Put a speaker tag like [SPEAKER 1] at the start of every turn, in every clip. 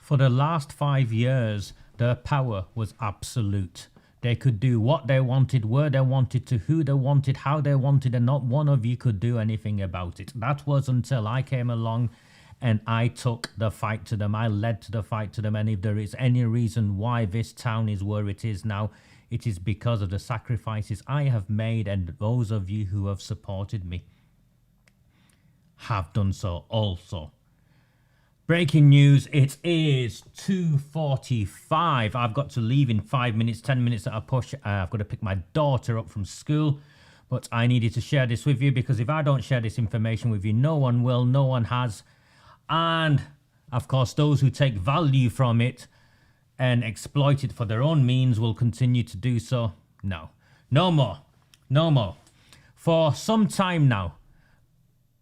[SPEAKER 1] For the last 5 years, their power was absolute. They could do what they wanted, where they wanted, to who they wanted, how they wanted, and not one of you could do anything about it. That was until I came along and I took the fight to them. I led to the fight to them. And if there is any reason why this town is where it is now, it is because of the sacrifices I have made, and those of you who have supported me have done so also. Breaking news, it is 2:45. I've got to leave in 5 minutes, 10 minutes at a push. I've got to pick my daughter up from school. But I needed to share this with you, because if I don't share this information with you, no one will, no one has. And, of course, those who take value from it and exploit it for their own means will continue to do so. No. No more. No more. For some time now,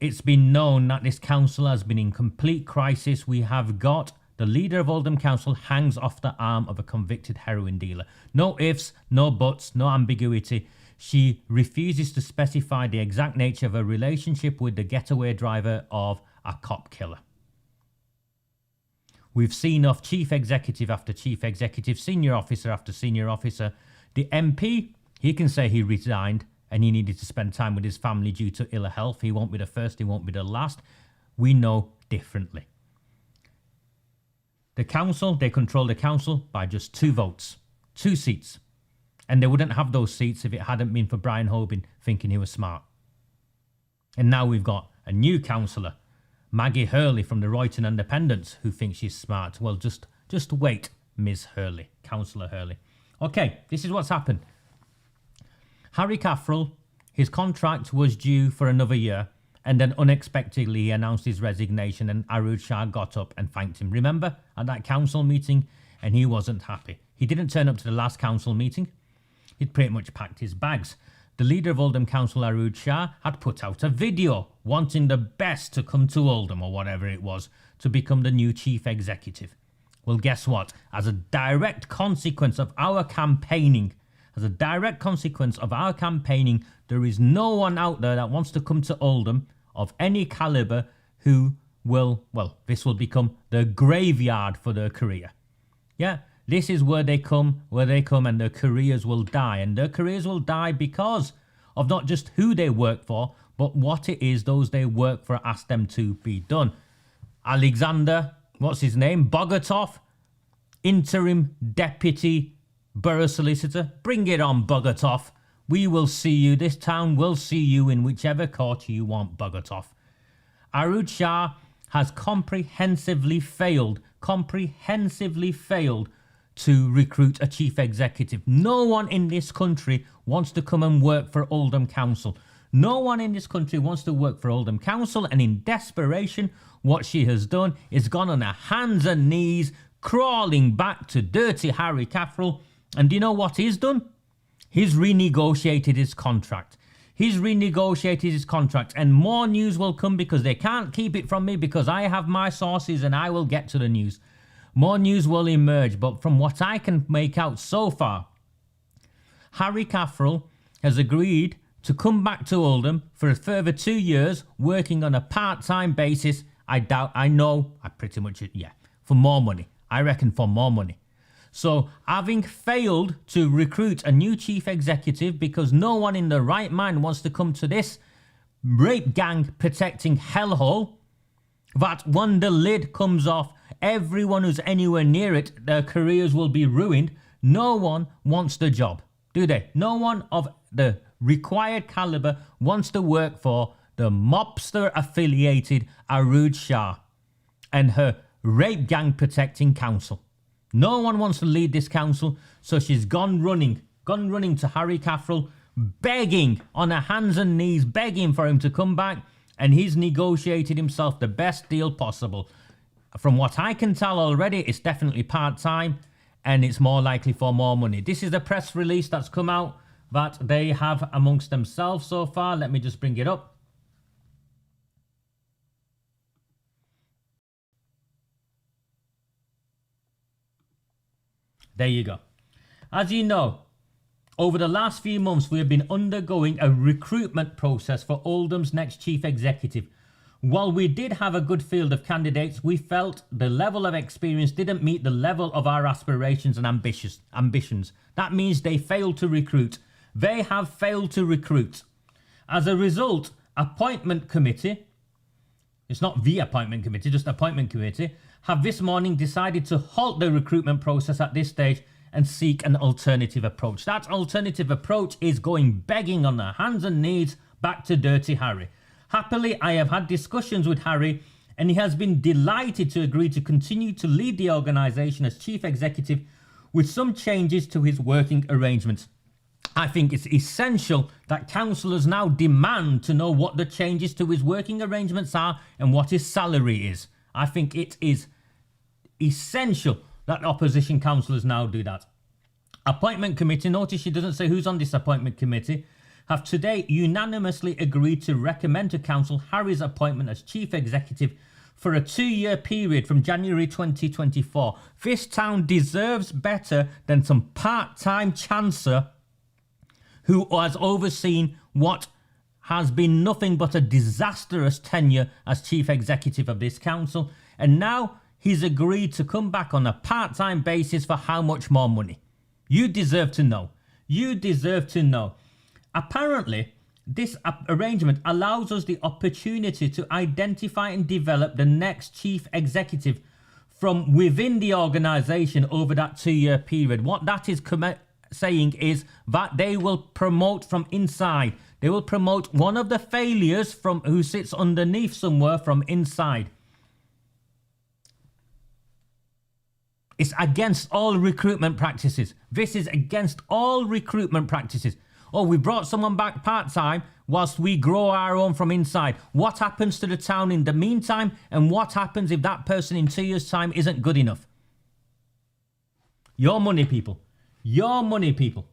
[SPEAKER 1] it's been known that this council has been in complete crisis. We have got the leader of Oldham Council hangs off the arm of a convicted heroin dealer. No ifs, no buts, no ambiguity. She refuses to specify the exact nature of her relationship with the getaway driver of a cop killer. We've seen off chief executive after chief executive, senior officer after senior officer. The MP, he can say he resigned and he needed to spend time with his family due to ill health. He won't be the first, he won't be the last. We know differently. The council, they control the council by just 2 votes, 2 seats. And they wouldn't have those seats if it hadn't been for Brian Hoban thinking he was smart. And now we've got a new councillor, Maggie Hurley from the Royton Independents, who thinks she's smart. Well, just wait, Ms. Hurley, Councillor Hurley. Okay, this is what's happened. Harry Caffrell, his contract was due for another year, and then unexpectedly he announced his resignation, and Arud Shah got up and thanked him. Remember, at that council meeting, and he wasn't happy. He didn't turn up to the last council meeting. He'd pretty much packed his bags. The leader of Oldham Council, Arud Shah, had put out a video wanting the best to come to Oldham, or whatever it was, to become the new chief executive. Well, guess what? As a direct consequence of our campaigning, there is no one out there that wants to come to Oldham of any caliber who will, well, this will become the graveyard for their career. Yeah, this is where they come, and their careers will die. And their careers will die because of not just who they work for, but what it is those they work for ask them to be done. Alexander, what's his name? Bogatov, interim deputy borough solicitor. Bring it on, Bogatov. We will see you. This town will see you in whichever court you want, Bogatov. Arud Shah has comprehensively failed to recruit a chief executive. No one in this country wants to come and work for Oldham Council. No one in this country wants to work for Oldham Council, and in desperation, what she has done is gone on her hands and knees, crawling back to dirty Harry Caffrell. And do you know what he's done? He's renegotiated his contract. And more news will come, because they can't keep it from me, because I have my sources and I will get to the news. More news will emerge, but from what I can make out so far, Harry Caffrell has agreed to come back to Oldham for a further 2 years, working on a part-time basis. For more money. I reckon for more money. So, having failed to recruit a new chief executive, because no one in their right mind wants to come to this rape gang protecting hellhole, that when the lid comes off, everyone who's anywhere near it, their careers will be ruined. No one wants the job, do they? No one of the required caliber wants to work for the mobster-affiliated Arud Shah and her rape gang protecting council. No one wants to lead this council, so she's gone running to Harry Caffrell, begging on her hands and knees, begging for him to come back, and he's negotiated himself the best deal possible. From what I can tell already, it's definitely part-time, and it's more likely for more money. This is the press release that's come out that they have amongst themselves so far. Let me just bring it up. There you go. As you know, over the last few months, we have been undergoing a recruitment process for Oldham's next chief executive. While we did have a good field of candidates, we felt the level of experience didn't meet the level of our aspirations and ambitions. That means they failed to recruit. They have failed to recruit. As a result, appointment committee, it's not the appointment committee, just appointment committee, have this morning decided to halt the recruitment process at this stage and seek an alternative approach. That alternative approach is going begging on their hands and knees back to Dirty Harry. Happily, I have had discussions with Harry and he has been delighted to agree to continue to lead the organisation as chief executive with some changes to his working arrangements. I think it's essential that councillors now demand to know what the changes to his working arrangements are and what his salary is. I think it is essential that opposition councillors now do that. Appointment committee, notice she doesn't say who's on this appointment committee, have today unanimously agreed to recommend to council Harry's appointment as chief executive for a 2-year period from January 2024. This town deserves better than some part-time chancer who has overseen what has been nothing but a disastrous tenure as chief executive of this council, and now he's agreed to come back on a part-time basis for how much more money? You deserve to know. You deserve to know. Apparently, this arrangement allows us the opportunity to identify and develop the next chief executive from within the organisation over that 2-year period. What that is saying is that they will promote from inside. They will promote one of the failures from who sits underneath somewhere from inside. It's against all recruitment practices. This is against all recruitment practices. Oh, we brought someone back part-time whilst we grow our own from inside. What happens to the town in the meantime? And what happens if that person in 2 years' time isn't good enough? Your money, people. Your money, people.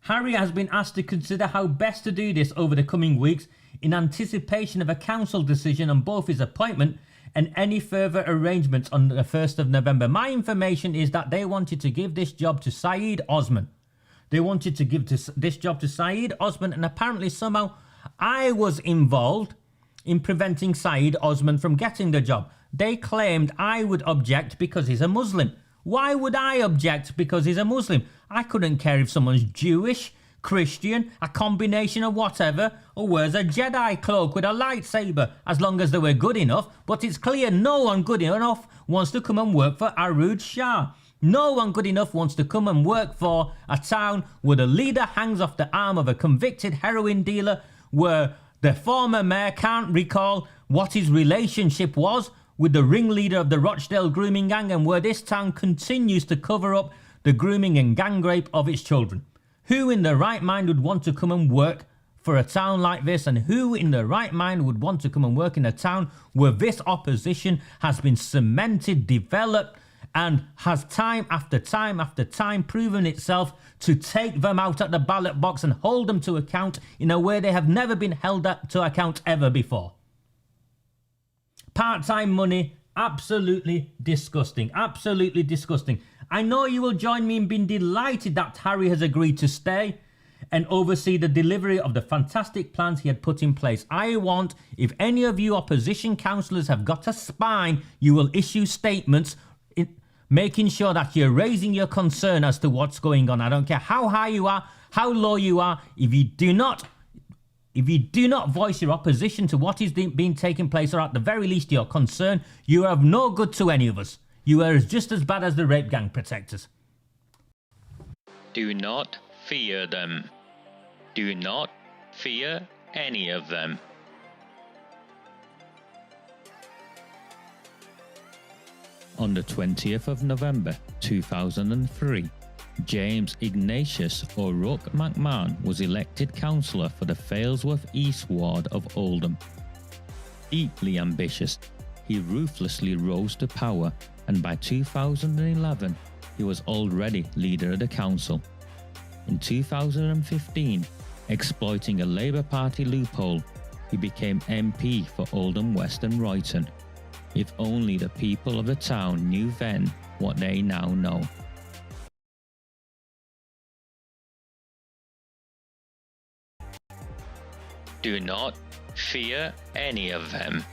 [SPEAKER 1] Harry has been asked to consider how best to do this over the coming weeks in anticipation of a council decision on both his appointment and any further arrangements on the 1st of November. My information is that they wanted to give this job to Saeed Osman. They wanted to give this job to Saeed Osman, and apparently somehow I was involved in preventing Saeed Osman from getting the job. They claimed I would object because he's a Muslim. Why would I object because he's a Muslim? I couldn't care if someone's Jewish, Christian, a combination of whatever, or wears a Jedi cloak with a lightsaber, as long as they were good enough. But it's clear no one good enough wants to come and work for Arud Shah. No one good enough wants to come and work for a town where the leader hangs off the arm of a convicted heroin dealer, where the former mayor can't recall what his relationship was with the ringleader of the Rochdale grooming gang, and where this town continues to cover up the grooming and gang rape of its children. Who in their right mind would want to come and work for a town like this? And who in their right mind would want to come and work in a town where this opposition has been cemented, developed, and has time after time after time proven itself to take them out at the ballot box and hold them to account in a way they have never been held to account ever before? Part-time money, absolutely disgusting. Absolutely disgusting. I know you will join me in being delighted that Harry has agreed to stay and oversee the delivery of the fantastic plans he had put in place. I want, if any of you opposition councillors have got a spine, you will issue statements making sure that you're raising your concern as to what's going on. I don't care how high you are, how low you are. If you do not voice your opposition to what is being taking place, or at the very least your concern, you are of no good to any of us. You are just as bad as the rape gang protectors.
[SPEAKER 2] Do not fear them. Do not fear any of them. On the 20th of November 2003, James Ignatius O'Rourke McMahon was elected councillor for the Failsworth East Ward of Oldham. Deeply ambitious, he ruthlessly rose to power, and by 2011 he was already leader of the council. In 2015, exploiting a Labour Party loophole, he became MP for Oldham West and Royton. If only the people of the town knew then what they now know. Do not fear any of them.